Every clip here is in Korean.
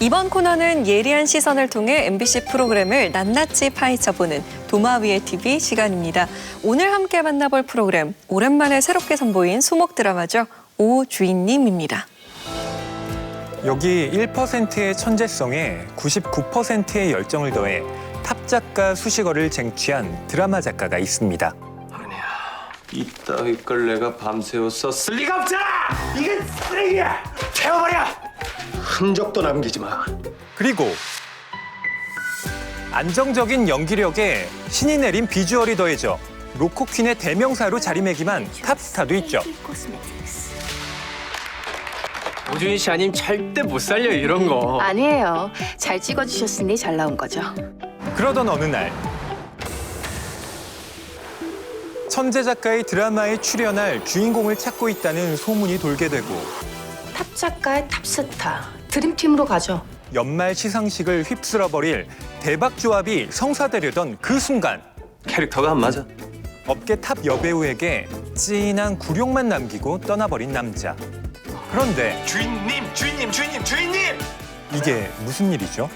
이번 코너는 예리한 시선을 통해 MBC 프로그램을 낱낱이 파헤쳐보는 도마 위의 TV 시간입니다. 오늘 함께 만나볼 프로그램, 오랜만에 새롭게 선보인 소목 드라마죠. 오 주인님입니다. 여기 1%의 천재성에 99%의 열정을 더해 탑 작가 수식어를 쟁취한 드라마 작가가 있습니다. 아니야, 이따위 걸 내가 밤새워 썼을 리가 없잖아! 이게 쓰레기야! 태워버려! 흔적도 남기지 마. 그리고 안정적인 연기력에 신이 내린 비주얼이 더해져 로코퀸의 대명사로 자리매김한 탑스타도 있죠. 오준희 씨 아님 절대 못 살려 이런 거. 아니에요. 잘 찍어주셨으니 잘 나온 거죠. 그러던 어느 날 천재 작가의 드라마에 출연할 주인공을 찾고 있다는 소문이 돌게 되고 탑 작가의 탑스타. 드림팀으로 가죠. 연말 시상식을 휩쓸어버릴 대박 조합이 성사되려던 그 순간 캐릭터가 안 맞아. 업계 탑 여배우에게 찐한 굴욕만 남기고 떠나버린 남자. 그런데 주인님! 이게 무슨 일이죠?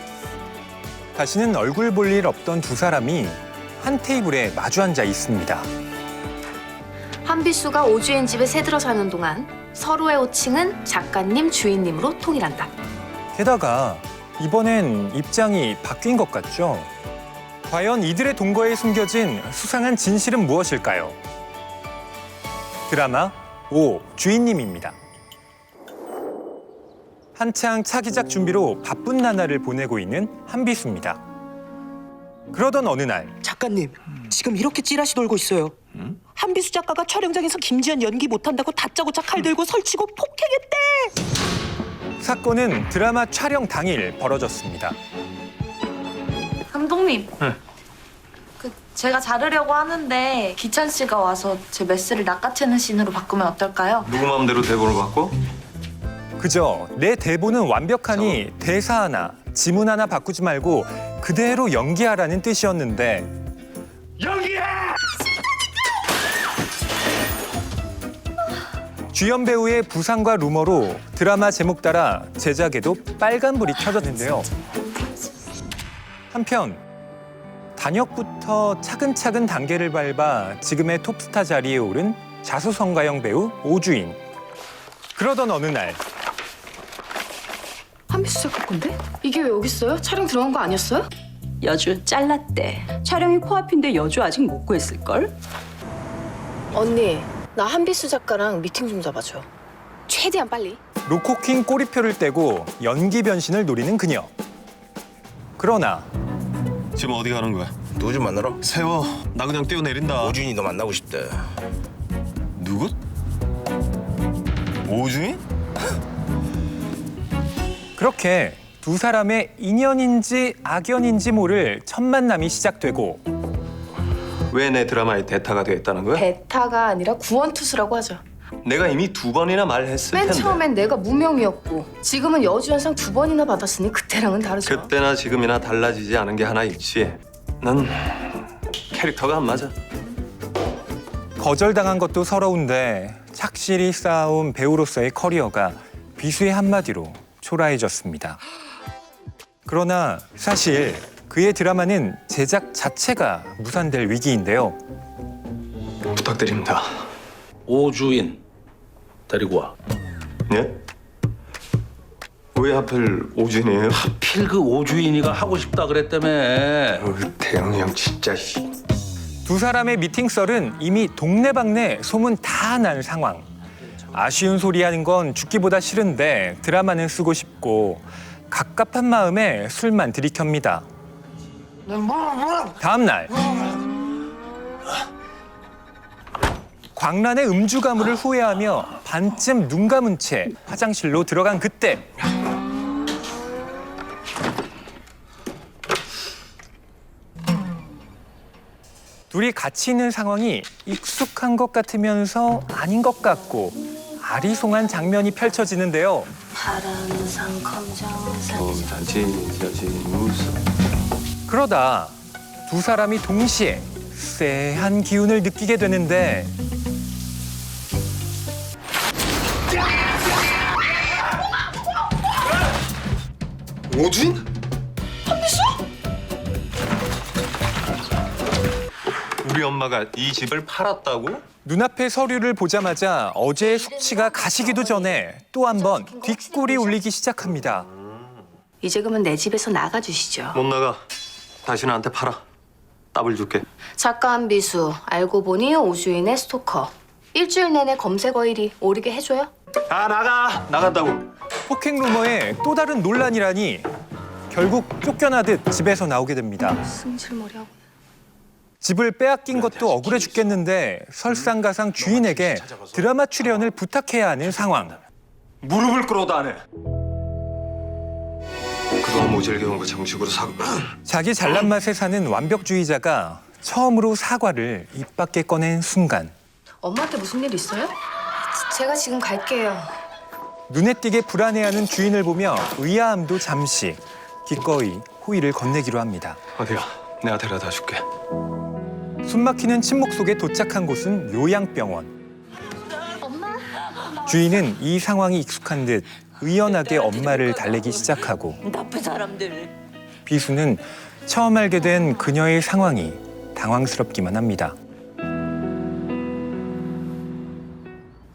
다시는 얼굴 볼 일 없던 두 사람이 한 테이블에 마주 앉아 있습니다. 한비수가 오주인 집에 새들어 사는 동안 서로의 호칭은 작가님, 주인님으로 통일한다. 게다가 이번엔 입장이 바뀐 것 같죠? 과연 이들의 동거에 숨겨진 수상한 진실은 무엇일까요? 드라마 오 주인님입니다. 한창 차기작 준비로 바쁜 나날을 보내고 있는 한비수입니다. 그러던 어느 날 작가님, 지금 이렇게 찌라시 돌고 있어요. 한비수 작가가 촬영장에서 김지연 연기 못한다고 다짜고짜 칼 들고 설치고 폭행했대. 사건은 드라마 촬영 당일 벌어졌습니다. 감독님. 제가 자르려고 하는데 기찬 씨가 와서 제 메스를 낚아채는 씬으로 바꾸면 어떨까요? 누구 마음대로 대본을 바꿔? 그저 내 대본은 완벽하니 대사 하나, 지문 하나 바꾸지 말고 그대로 연기하라는 뜻이었는데 연기해! 주연 배우의 부상과 루머로 드라마 제목 따라 제작에도 빨간불이 켜졌는데요. 한편 단역부터 차근차근 단계를 밟아 지금의 톱스타 자리에 오른 자수성가형 배우 오주인. 그러던 어느 날 한비수 작가 건데? 이게 왜 여기 있어요? 촬영 들어간 거 아니었어요? 여주 잘랐대. 촬영이 코앞인데 여주 아직 못 구했을걸? 언니, 나 한비수 작가랑 미팅 좀 잡아줘. 최대한 빨리. 로코킹 꼬리표를 떼고 연기 변신을 노리는 그녀. 그러나 지금 어디 가는 거야? 누구 좀 만나러? 세워. 나 그냥 뛰어내린다. 오준이 너 만나고 싶대. 누구? 오준이? 그렇게 두 사람의 인연인지 악연인지 모를 첫 만남이 시작되고 왜 내 드라마에 대타가 되었다는 거야? 베타가 아니라 구원투수라고 하죠. 내가 이미 2번이나 말했을 맨 텐데. 처음엔 내가 무명이었고 지금은 여주연상 2번이나 받았으니 그때랑은 다르죠. 그때나 지금이나 달라지지 않은 게 하나 있지. 넌 캐릭터가 안 맞아. 거절당한 것도 서러운데 착실히 쌓아온 배우로서의 커리어가 비수의 한마디로 초라해졌습니다. 그러나 사실 그의 드라마는 제작 자체가 무산될 위기인데요. 부탁드립니다. 오주인 데리고 와. 예? 왜 하필 오준이에요? 하필 그 오주인이가 하고 싶다 그랬다며. 대영이 형 진짜. 두 사람의 미팅썰은 이미 동네방네 소문 다 난 상황. 아쉬운 소리 하는 건 죽기보다 싫은데 드라마는 쓰고 싶고 갑갑한 마음에 술만 들이켭니다. 다음 날 광란의 음주 가물을 후회하며 반쯤 눈 감은 채 화장실로 들어간 그때 둘이 같이 있는 상황이 익숙한 것 같으면서 아닌 것 같고 아리송한 장면이 펼쳐지는데요. 파란산 검정산 단지 무슨. 그러다 두 사람이 동시에 쎄한 기운을 느끼게 되는데 오주인? 우리 엄마가 이 집을 팔았다고? 눈앞의 서류를 보자마자 어제의 숙취가 가시기도 전에 또 한 번 뒷골이 울리기 시작합니다. 이제 그러면 내 집에서 나가주시죠. 못 나가. 다시 나한테 팔아. 더블 줄게. 작가 한비수, 알고 보니 오주인의 스토커. 일주일 내내 검색어 1위 오르게 해줘요? 아, 나가. 나간다고. 폭행 루머에 또 다른 논란이라니 결국 쫓겨나듯 집에서 나오게 됩니다. 승질머리하고. 집을 빼앗긴 것도 억울해 죽겠는데 설상가상 주인에게 드라마 출연을 부탁해야 하는 상황. 무릎을 꿇어도 안 해. 그동안 모질게 온 거 정식으로 사고. 자기 잘난 맛에 사는 완벽주의자가 처음으로 사과를 입 밖에 꺼낸 순간 엄마한테 무슨 일 있어요? 제가 지금 갈게요. 눈에 띄게 불안해하는 주인을 보며 의아함도 잠시 기꺼이 호의를 건네기로 합니다. 어디야? 내가 데려다 줄게. 숨막히는 침묵 속에 도착한 곳은 요양병원. 주인은 이 상황이 익숙한 듯 의연하게 엄마를 달래기 시작하고 나쁜 사람들. 비수는 처음 알게 된 그녀의 상황이 당황스럽기만 합니다.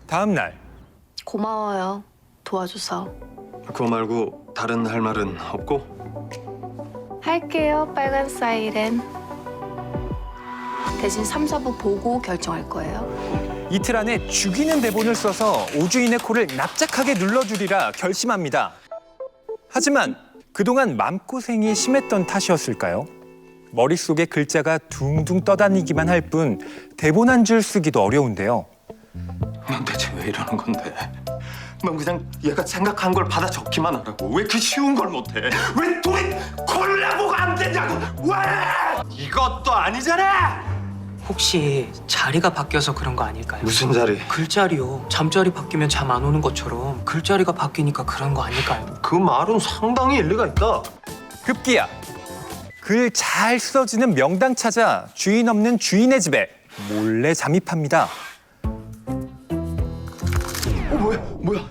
다음 날 고마워요. 도와줘서. 그거 말고 다른 할 말은 없고? 할게요. 빨간 사이렌. 대신 3, 4부 보고 결정할 거예요. 이틀 안에 죽이는 대본을 써서 오주인의 코를 납작하게 눌러주리라 결심합니다. 하지만 그동안 마음고생이 심했던 탓이었을까요? 머릿속에 글자가 둥둥 떠다니기만 할 뿐 대본 한 줄 쓰기도 어려운데요. 넌 대체 왜 이러는 건데? 넌 그냥 얘가 생각한 걸 받아 적기만 하라고. 왜 그 쉬운 걸 못해? 왜 도인 콜라보가 안 되냐고? 왜? 이것도 아니잖아! 혹시 자리가 바뀌어서 그런 거 아닐까요? 무슨 자리? 글자리요. 잠자리 바뀌면 잠 안 오는 것처럼 글자리가 바뀌니까 그런 거 아닐까요? 그 말은 상당히 일리가 있다. 급기야 글 잘 써지는 명당 찾아 주인 없는 주인의 집에 몰래 잠입합니다. 뭐야?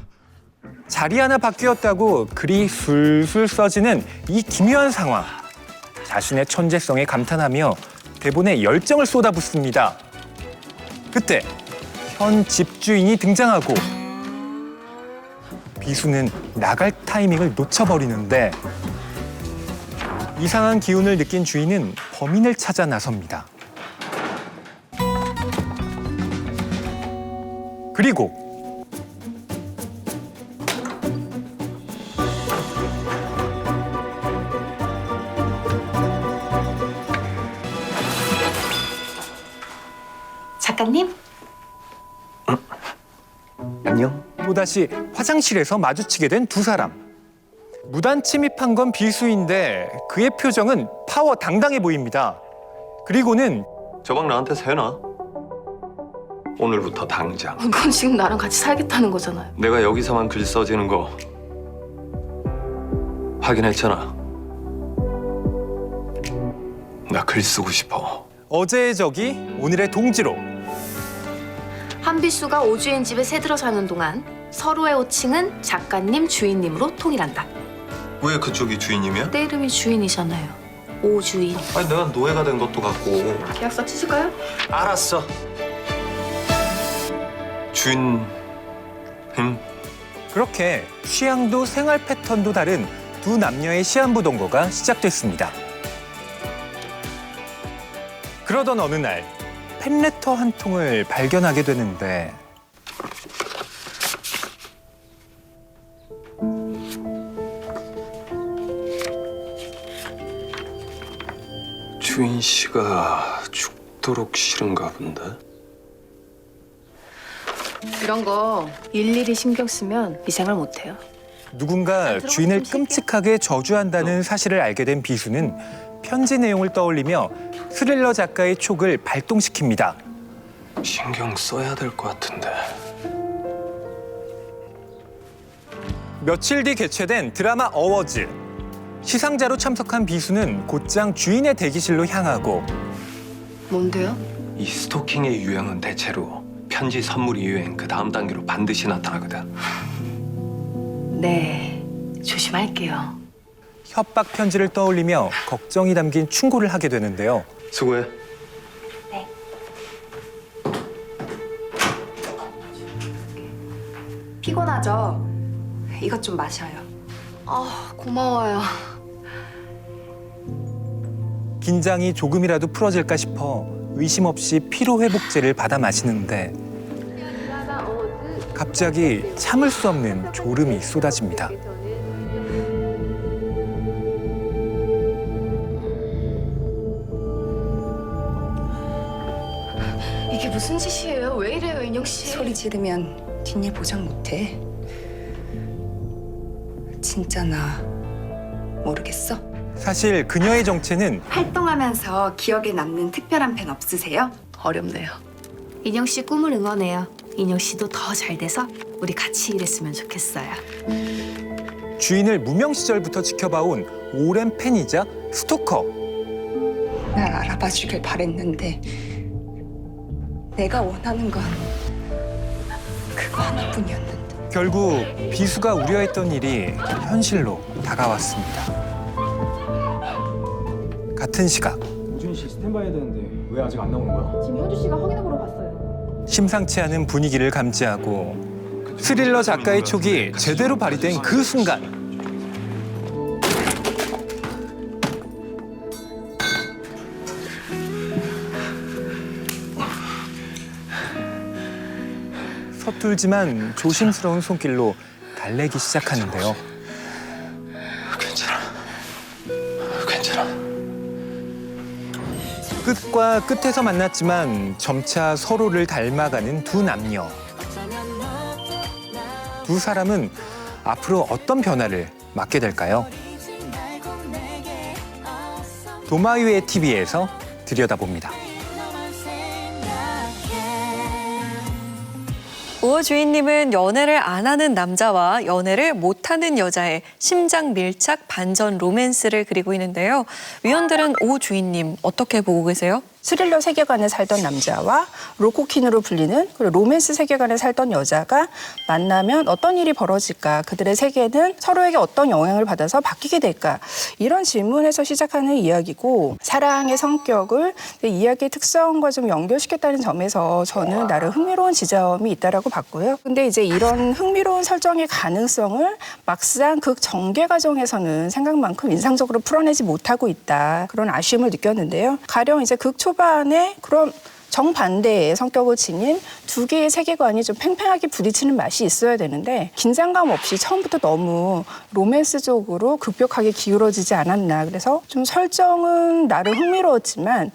자리 하나 바뀌었다고 글이 술술 써지는 이 기묘한 상황. 자신의 천재성에 감탄하며 대본에 열정을 쏟아붓습니다. 그때 현 집주인이 등장하고 비수는 나갈 타이밍을 놓쳐버리는데 이상한 기운을 느낀 주인은 범인을 찾아 나섭니다. 그리고 작가님? 안녕? 또다시 화장실에서 마주치게 된 두 사람. 무단 침입한 건 비수인데 그의 표정은 파워 당당해 보입니다. 그리고는 저 방 나한테 세나? 오늘부터 당장. 그건 지금 나랑 같이 살겠다는 거잖아요. 내가 여기서만 글 써지는 거 확인했잖아. 나 글 쓰고 싶어. 어제의 적이 오늘의 동지로. 한비수가 오주인 집에 새들어 사는 동안 서로의 호칭은 작가님, 주인님으로 통일한다. 왜 그쪽이 주인님이야? 내 이름이 주인이잖아요. 오주인. 아니 내가 노예가 된 것도 같고. 계약서 치실까요? 알았어. 주인. 그렇게 취향도 생활 패턴도 다른 두 남녀의 시한부 동거가 시작됐습니다. 그러던 어느 날 팬레터 한 통을 발견하게 되는데 주인 씨가 죽도록 싫은가 본데. 이런 거 일일이 신경 쓰면 이 생활 못해요. 누군가 주인을 끔찍하게 저주한다는 사실을 알게 된 비수는 편지 내용을 떠올리며 스릴러 작가의 촉을 발동시킵니다. 신경 써야 될 것 같은데. 며칠 뒤 개최된 드라마 어워즈. 시상자로 참석한 비수는 곧장 주인의 대기실로 향하고 뭔데요? 이 스토킹의 유행은 대체로 편지 선물이 유행 그 다음 단계로 반드시 나타나거든. 네, 조심할게요. 협박 편지를 떠올리며 걱정이 담긴 충고를 하게 되는데요. 수고해. 피곤하죠? 이것 좀 마셔요. 아, 고마워요. 긴장이 조금이라도 풀어질까 싶어 의심 없이 피로회복제를 받아 마시는데 갑자기 참을 수 없는 졸음이 쏟아집니다. 이게 무슨 짓이에요? 왜 이래요, 인영 씨? 소리 지르면 뒷일 보장 못해. 진짜 나 모르겠어? 사실 그녀의 정체는 활동하면서 기억에 남는 특별한 팬 없으세요? 어렵네요. 인영 씨 꿈을 응원해요. 인영 씨도 더 잘 돼서 우리 같이 일했으면 좋겠어요. 주인을 무명 시절부터 지켜봐온 오랜 팬이자 스토커. 날 알아봐 주길 바랬는데 내가 원하는 건 그거 하나뿐이었는데. 결국 비수가 우려했던 일이 현실로 다가왔습니다. 같은 시각 우준 씨 스탠바이 해야 되는데 왜 아직 안 나오는 거야? 지금 현주 씨가 확인해 보러 갔어요. 심상치 않은 분위기를 감지하고 스릴러 작가의 촉이 제대로 발휘된 그 순간 서툴지만 조심스러운 손길로 달래기 시작하는데요. 괜찮아. 끝과 끝에서 만났지만 점차 서로를 닮아가는 두 남녀. 두 사람은 앞으로 어떤 변화를 맞게 될까요? 도마위의 TV에서 들여다봅니다. 오 주인님은 연애를 안 하는 남자와 연애를 못하는 여자의 심장 밀착 반전 로맨스를 그리고 있는데요. 위원들은 오 주인님 어떻게 보고 계세요? 스릴러 세계관에 살던 남자와 로코퀸으로 불리는 로맨스 세계관에 살던 여자가 만나면 어떤 일이 벌어질까? 그들의 세계는 서로에게 어떤 영향을 받아서 바뀌게 될까? 이런 질문에서 시작하는 이야기고 사랑의 성격을 이야기의 특성과 좀 연결시켰다는 점에서 저는 나름 흥미로운 지점이 있다라고 봤고요. 근데 이제 이런 흥미로운 설정의 가능성을 막상 극 전개 과정에서는 생각만큼 인상적으로 풀어내지 못하고 있다. 그런 아쉬움을 느꼈는데요. 가령 이제 극 초반에 그런 정반대의 성격을 지닌 두 개의 세계관이 좀 팽팽하게 부딪히는 맛이 있어야 되는데 긴장감 없이 처음부터 너무 로맨스적으로 급격하게 기울어지지 않았나. 그래서 좀 설정은 나름 흥미로웠지만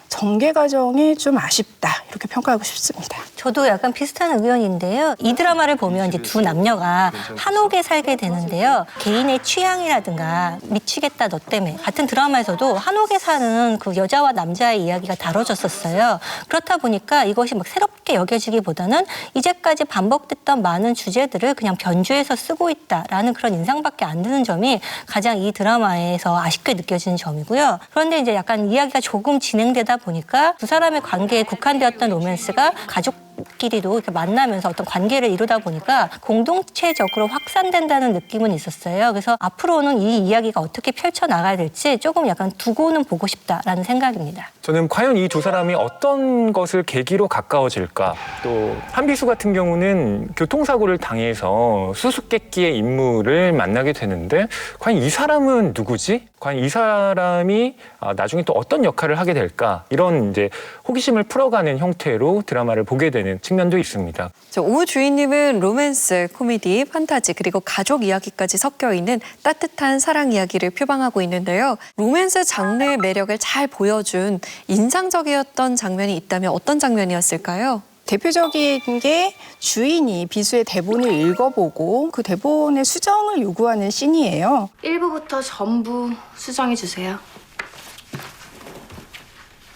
전개 과정이 좀 아쉽다 이렇게 평가하고 싶습니다. 저도 약간 비슷한 의견인데요. 이 드라마를 보면 이제 두 남녀가 한옥에 살게 되는데요. 개인의 취향이라든가 미치겠다 너 때문에 같은 드라마에서도 한옥에 사는 그 여자와 남자의 이야기가 다뤄졌었어요. 그렇다 보니까 이것이 막 새롭게 여겨지기보다는 이제까지 반복됐던 많은 주제들을 그냥 변주해서 쓰고 있다라는 그런 인상밖에 안 드는 점이 가장 이 드라마에서 아쉽게 느껴지는 점이고요. 그런데 이제 약간 이야기가 조금 진행되다 보니까 두 사람의 관계에 국한되었던 로맨스가 가족끼리도 이렇게 만나면서 어떤 관계를 이루다 보니까 공동체적으로 확산된다는 느낌은 있었어요. 그래서 앞으로는 이 이야기가 어떻게 펼쳐나가야 될지 조금 약간 두고는 보고 싶다라는 생각입니다. 저는 과연 이 두 사람이 어떤 것을 계기로 가까워질까? 또 한비수 같은 경우는 교통사고를 당해서 수수께끼의 인물을 만나게 되는데 과연 이 사람은 누구지? 과연 이 사람이 나중에 또 어떤 역할을 하게 될까? 이런 이제 호기심을 풀어가는 형태로 드라마를 보게 되는 측면도 있습니다. 오 주인님은 로맨스, 코미디, 판타지 그리고 가족 이야기까지 섞여 있는 따뜻한 사랑 이야기를 표방하고 있는데요. 로맨스 장르의 매력을 잘 보여준 인상적이었던 장면이 있다면 어떤 장면이었을까요? 대표적인 게 주인이 비수의 대본을 읽어보고 그 대본의 수정을 요구하는 씬이에요. 1부부터 전부 수정해 주세요.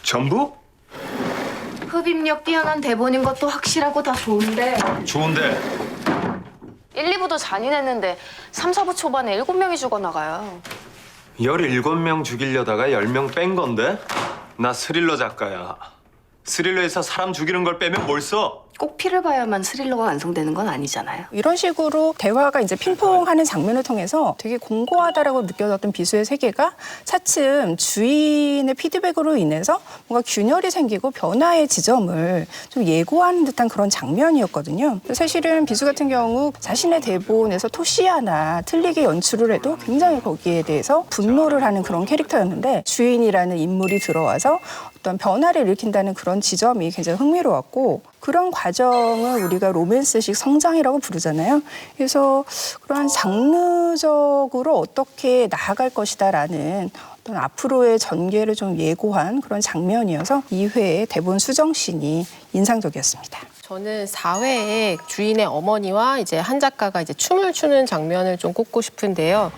전부? 흡입력 뛰어난 대본인 것도 확실하고 다 좋은데 좋은데 1, 2부도 잔인했는데 3, 4부 초반에 7명이 죽어나가요. 17명 죽이려다가 10명 뺀 건데? 나 스릴러 작가야. 스릴러에서 사람 죽이는 걸 빼면 뭘 써? 꼭 피를 봐야만 스릴러가 완성되는 건 아니잖아요. 이런 식으로 대화가 이제 핑퐁하는 장면을 통해서 되게 공고하다라고 느껴졌던 비수의 세계가 차츰 주인의 피드백으로 인해서 뭔가 균열이 생기고 변화의 지점을 좀 예고하는 듯한 그런 장면이었거든요. 사실은 비수 같은 경우 자신의 대본에서 토시 하나 틀리게 연출을 해도 굉장히 거기에 대해서 분노를 하는 그런 캐릭터였는데 주인이라는 인물이 들어와서 어떤 변화를 일으킨다는 그런 지점이 굉장히 흥미로웠고 그런 과정을 우리가 로맨스식 성장이라고 부르잖아요. 그래서 그러한 장르적으로 어떻게 나아갈 것이다라는 어떤 앞으로의 전개를 좀 예고한 그런 장면이어서 2회의 대본 수정신이 인상적이었습니다. 저는 4회에 주인의 어머니와 이제 한 작가가 이제 춤을 추는 장면을 좀 꼽고 싶은데요.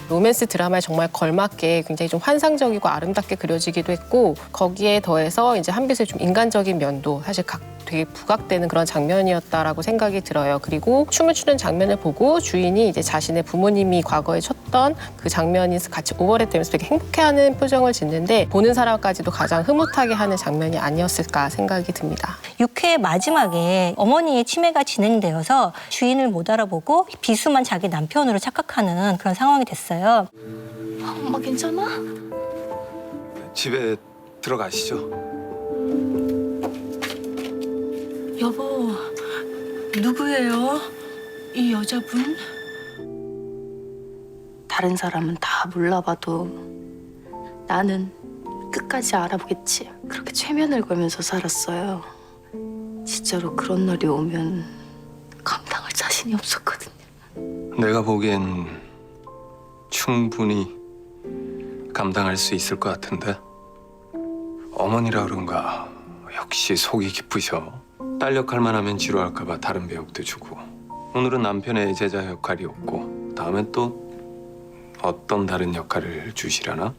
로맨스 드라마에 정말 걸맞게 굉장히 좀 환상적이고 아름답게 그려지기도 했고 거기에 더해서 이제 한빛의 좀 인간적인 면도 사실 되게 부각되는 그런 장면이었다라고 생각이 들어요. 그리고 춤을 추는 장면을 보고 주인이 이제 자신의 부모님이 과거에 췄던 그 장면이 같이 오버랩되면서 되게 행복해하는 표정을 짓는데 보는 사람까지도 가장 흐뭇하게 하는 장면이 아니었을까 생각이 듭니다. 6회 마지막에 어머니의 치매가 진행되어서 주인을 못 알아보고 비수만 자기 남편으로 착각하는 그런 상황이 됐어요. 엄마 괜찮아? 집에 들어가시죠. 여보, 누구예요? 이 여자분? 다른 사람은 다 몰라봐도 나는 끝까지 알아보겠지. 그렇게 최면을 걸면서 살았어요. 진짜로 그런 날이 오면 감당할 자신이 없었거든요. 내가 보기엔 충분히 감당할 수 있을 것 같은데 어머니라 그런가 역시 속이 깊으셔. 딸 역할만 하면 지루할까 봐 다른 배역도 주고 오늘은 남편의 제자 역할이었고 다음엔 또 어떤 다른 역할을 주시려나?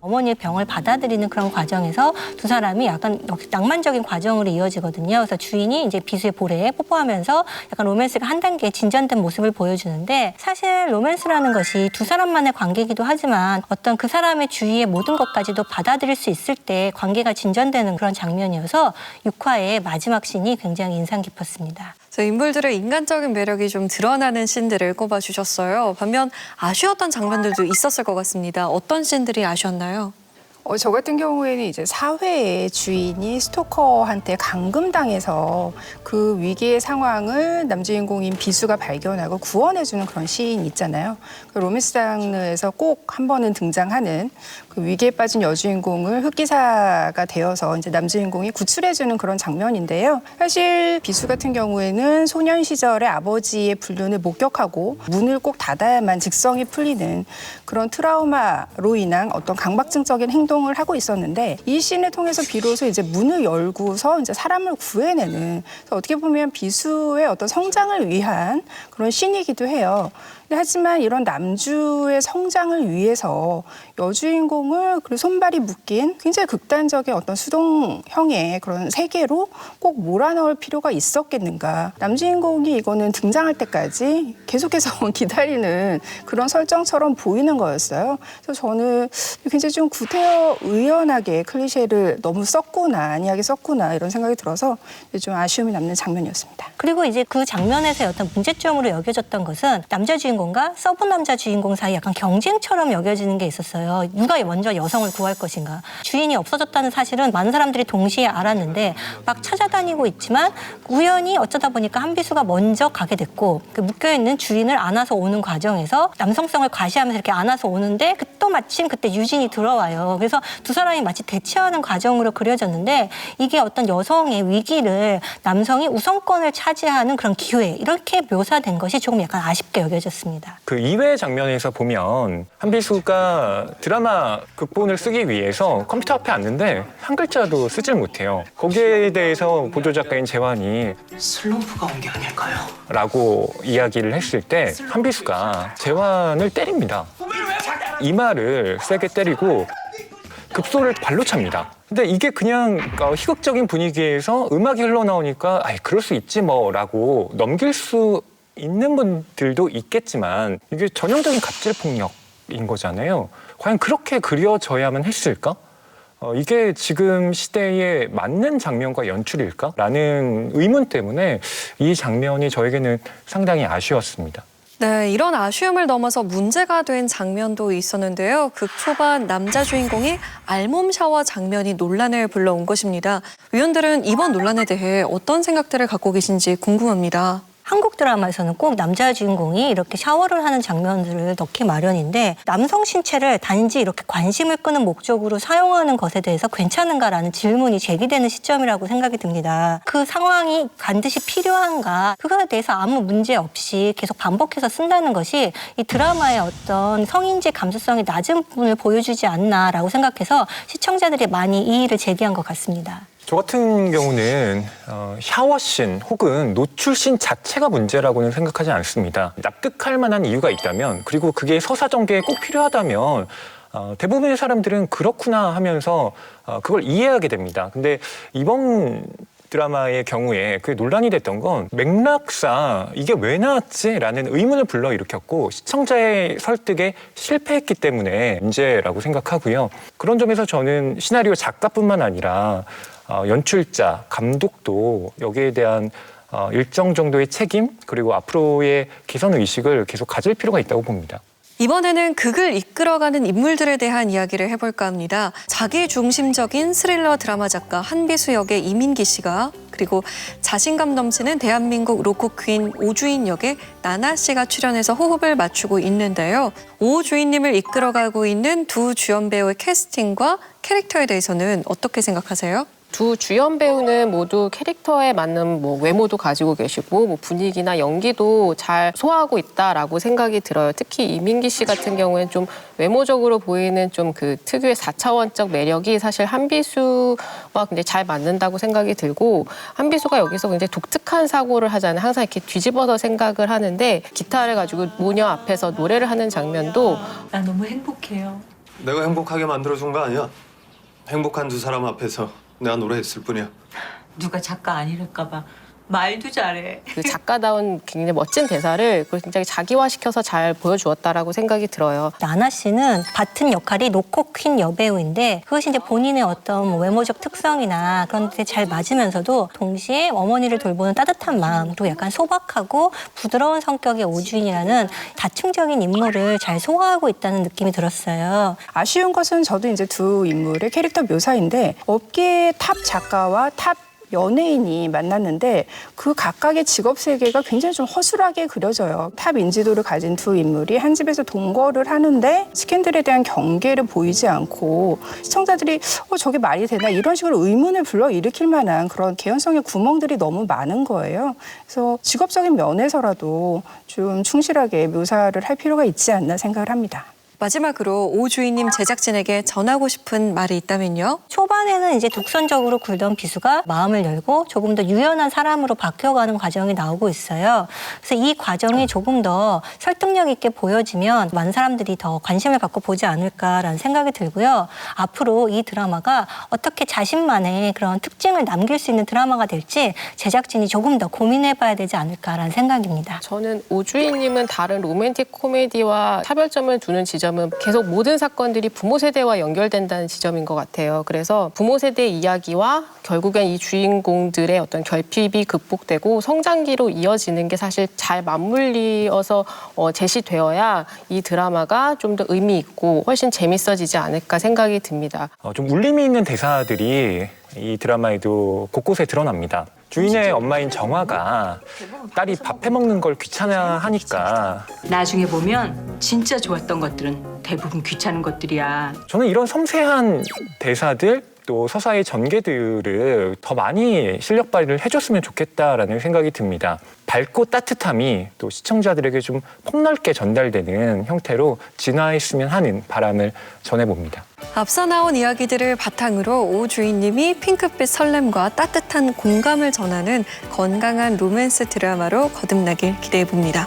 어머니의 병을 받아들이는 그런 과정에서 두 사람이 약간 낭만적인 과정으로 이어지거든요. 그래서 주인이 이제 비수의 볼에 뽀뽀하면서 약간 로맨스가 한 단계 진전된 모습을 보여주는데 사실 로맨스라는 것이 두 사람만의 관계이기도 하지만 어떤 그 사람의 주위의 모든 것까지도 받아들일 수 있을 때 관계가 진전되는 그런 장면이어서 6화의 마지막 씬이 굉장히 인상 깊었습니다. 인물들의 인간적인 매력이 좀 드러나는 씬들을 꼽아주셨어요. 반면 아쉬웠던 장면들도 있었을 것 같습니다. 어떤 씬들이 아쉬웠나요? 저 같은 경우에는 이제 4회에 주인이 스토커한테 감금당해서 그 위기의 상황을 남주인공인 비수가 발견하고 구원해주는 그런 씬이 있잖아요. 그 로맨스 장르에서 꼭 한 번은 등장하는 그 위기에 빠진 여주인공을 흑기사가 되어서 이제 남주인공이 구출해주는 그런 장면인데요. 사실 비수 같은 경우에는 소년 시절에 아버지의 불륜을 목격하고 문을 꼭 닫아야만 직성이 풀리는 그런 트라우마로 인한 어떤 강박증적인 행동을 하고 있었는데 이 씬을 통해서 비로소 이제 문을 열고서 이제 사람을 구해내는 어떻게 보면 비수의 어떤 성장을 위한 그런 씬이기도 해요. 하지만 이런 남주의 성장을 위해서 여주인공을 그 손발이 묶인 굉장히 극단적인 어떤 수동형의 그런 세계로 꼭 몰아넣을 필요가 있었겠는가. 남주인공이 이거는 등장할 때까지 계속해서 기다리는 그런 설정처럼 보이는 거였어요. 그래서 저는 굉장히 좀 구태여 의연하게 클리셰를 너무 썼구나, 아니하게 썼구나 이런 생각이 들어서 좀 아쉬움이 남는 장면이었습니다. 그리고 이제 그 장면에서의 어떤 문제점으로 여겨졌던 것은 남자 주인공과 서브 남자 주인공 사이 약간 경쟁처럼 여겨지는 게 있었어요. 누가 먼저 여성을 구할 것인가. 주인이 없어졌다는 사실은 많은 사람들이 동시에 알았는데 막 찾아다니고 있지만 우연히 어쩌다 보니까 한비수가 먼저 가게 됐고 그 묶여있는 주인을 안아서 오는 과정에서 남성성을 과시하면서 이렇게 안아서 오는데 또 마침 그때 유진이 들어와요. 그래서 두 사람이 마치 대치하는 과정으로 그려졌는데 이게 어떤 여성의 위기를 남성이 우선권을 차지하는 그런 기회 이렇게 묘사된 것이 조금 약간 아쉽게 여겨졌습니다. 그 2회 장면에서 보면 한비수가 드라마 극본을 쓰기 위해서 컴퓨터 앞에 앉는데 한 글자도 쓰질 못해요. 거기에 대해서 보조작가인 재환이 슬럼프가 온 게 아닐까요? 라고 이야기를 했을 때 한비수가 재환을 때립니다. 이마를 세게 때리고 급소를 발로 찹니다. 근데 이게 그냥 희극적인 분위기에서 음악이 흘러나오니까 아이 그럴 수 있지 뭐라고 넘길 수 있는 분들도 있겠지만 이게 전형적인 갑질 폭력 시작인 거잖아요. 과연 그렇게 그려져야만 했을까? 이게 지금 시대에 맞는 장면과 연출일까? 라는 의문 때문에 이 장면이 저에게는 상당히 아쉬웠습니다. 네, 이런 아쉬움을 넘어서 문제가 된 장면도 있었는데요. 극 초반 남자 주인공이 알몸 샤워 장면이 논란을 불러온 것입니다. 위원들은 이번 논란에 대해 어떤 생각들을 갖고 계신지 궁금합니다. 한국 드라마에서는 꼭 남자 주인공이 이렇게 샤워를 하는 장면들을 넣기 마련인데 남성 신체를 단지 이렇게 관심을 끄는 목적으로 사용하는 것에 대해서 괜찮은가라는 질문이 제기되는 시점이라고 생각이 듭니다. 그 상황이 반드시 필요한가? 그거에 대해서 아무 문제 없이 계속 반복해서 쓴다는 것이 이 드라마의 어떤 성인지 감수성이 낮은 부분을 보여주지 않나라고 생각해서 시청자들이 많이 이의를 제기한 것 같습니다. 저 같은 경우는 샤워씬 혹은 노출씬 자체가 문제라고는 생각하지 않습니다. 납득할 만한 이유가 있다면, 그리고 그게 서사전개에 꼭 필요하다면 대부분의 사람들은 그렇구나 하면서 그걸 이해하게 됩니다. 근데 이번 드라마의 경우에 그 논란이 됐던 건 맥락상 이게 왜 나왔지? 라는 의문을 불러일으켰고 시청자의 설득에 실패했기 때문에 문제라고 생각하고요. 그런 점에서 저는 시나리오 작가뿐만 아니라 연출자, 감독도 여기에 대한 일정 정도의 책임 그리고 앞으로의 개선 의식을 계속 가질 필요가 있다고 봅니다. 이번에는 극을 이끌어가는 인물들에 대한 이야기를 해볼까 합니다. 자기중심적인 스릴러 드라마 작가 한비수 역의 이민기 씨가, 그리고 자신감 넘치는 대한민국 로코 퀸 오주인 역의 나나 씨가 출연해서 호흡을 맞추고 있는데요. 오 주인님을 이끌어가고 있는 두 주연 배우의 캐스팅과 캐릭터에 대해서는 어떻게 생각하세요? 두 주연 배우는 모두 캐릭터에 맞는 외모도 가지고 계시고 분위기나 연기도 잘 소화하고 있다라고 생각이 들어요. 특히 이민기 씨 같은 경우에는 좀 외모적으로 보이는 좀 그 특유의 4차원적 매력이 사실 한비수와 굉장히 잘 맞는다고 생각이 들고, 한비수가 여기서 굉장히 독특한 사고를 하잖아요. 항상 이렇게 뒤집어서 생각을 하는데 기타를 가지고 모녀 앞에서 노래를 하는 장면도 나 너무 행복해요. 내가 행복하게 만들어준 거 아니야. 행복한 두 사람 앞에서 내가 노래했을 뿐이야. 누가 작가 아니랄까 봐 말도 잘해. 그 작가다운 굉장히 멋진 대사를 굉장히 자기화시켜서 잘 보여주었다라고 생각이 들어요. 나나 씨는 맡은 역할이 로코 퀸 여배우인데 그것이 이제 본인의 어떤 외모적 특성이나 그런 데 잘 맞으면서도 동시에 어머니를 돌보는 따뜻한 마음, 그리고 약간 소박하고 부드러운 성격의 오주인이라는 다층적인 인물을 잘 소화하고 있다는 느낌이 들었어요. 아쉬운 것은 저도 이제 두 인물의 캐릭터 묘사인데 업계의 탑 작가와 탑 연예인이 만났는데 그 각각의 직업 세계가 굉장히 좀 허술하게 그려져요. 탑 인지도를 가진 두 인물이 한 집에서 동거를 하는데 스캔들에 대한 경계를 보이지 않고 시청자들이 저게 말이 되나 이런 식으로 의문을 불러일으킬 만한 그런 개연성의 구멍들이 너무 많은 거예요. 그래서 직업적인 면에서라도 좀 충실하게 묘사를 할 필요가 있지 않나 생각을 합니다. 마지막으로 오 주인님 제작진에게 전하고 싶은 말이 있다면요? 초반에는 이제 독선적으로 굴던 비수가 마음을 열고 조금 더 유연한 사람으로 바뀌어가는 과정이 나오고 있어요. 그래서 이 과정이 조금 더 설득력 있게 보여지면 많은 사람들이 더 관심을 갖고 보지 않을까라는 생각이 들고요. 앞으로 이 드라마가 어떻게 자신만의 그런 특징을 남길 수 있는 드라마가 될지 제작진이 조금 더 고민해봐야 되지 않을까라는 생각입니다. 저는 오주인님은 다른 로맨틱 코미디와 차별점을 두는 지점은 계속 모든 사건들이 부모 세대와 연결된다는 지점인 것 같아요. 그래서 부모 세대의 이야기와 결국엔 이 주인공들의 어떤 결핍이 극복되고 성장기로 이어지는 게 사실 잘 맞물리어서 제시되어야 이 드라마가 좀 더 의미 있고 훨씬 재밌어지지 않을까 생각이 듭니다. 좀 울림이 있는 대사들이 이 드라마에도 곳곳에 드러납니다. 주인의 엄마인 정화가 딸이 밥 해먹는 걸 귀찮아하니까 나중에 보면 진짜 좋았던 것들은 대부분 귀찮은 것들이야. 저는 이런 섬세한 대사들 또 서사의 전개들을 더 많이 실력 발휘를 해줬으면 좋겠다라는 생각이 듭니다. 밝고 따뜻함이 또 시청자들에게 좀 폭넓게 전달되는 형태로 진화했으면 하는 바람을 전해봅니다. 앞서 나온 이야기들을 바탕으로 오 주인님이 핑크빛 설렘과 따뜻한 공감을 전하는 건강한 로맨스 드라마로 거듭나길 기대해봅니다.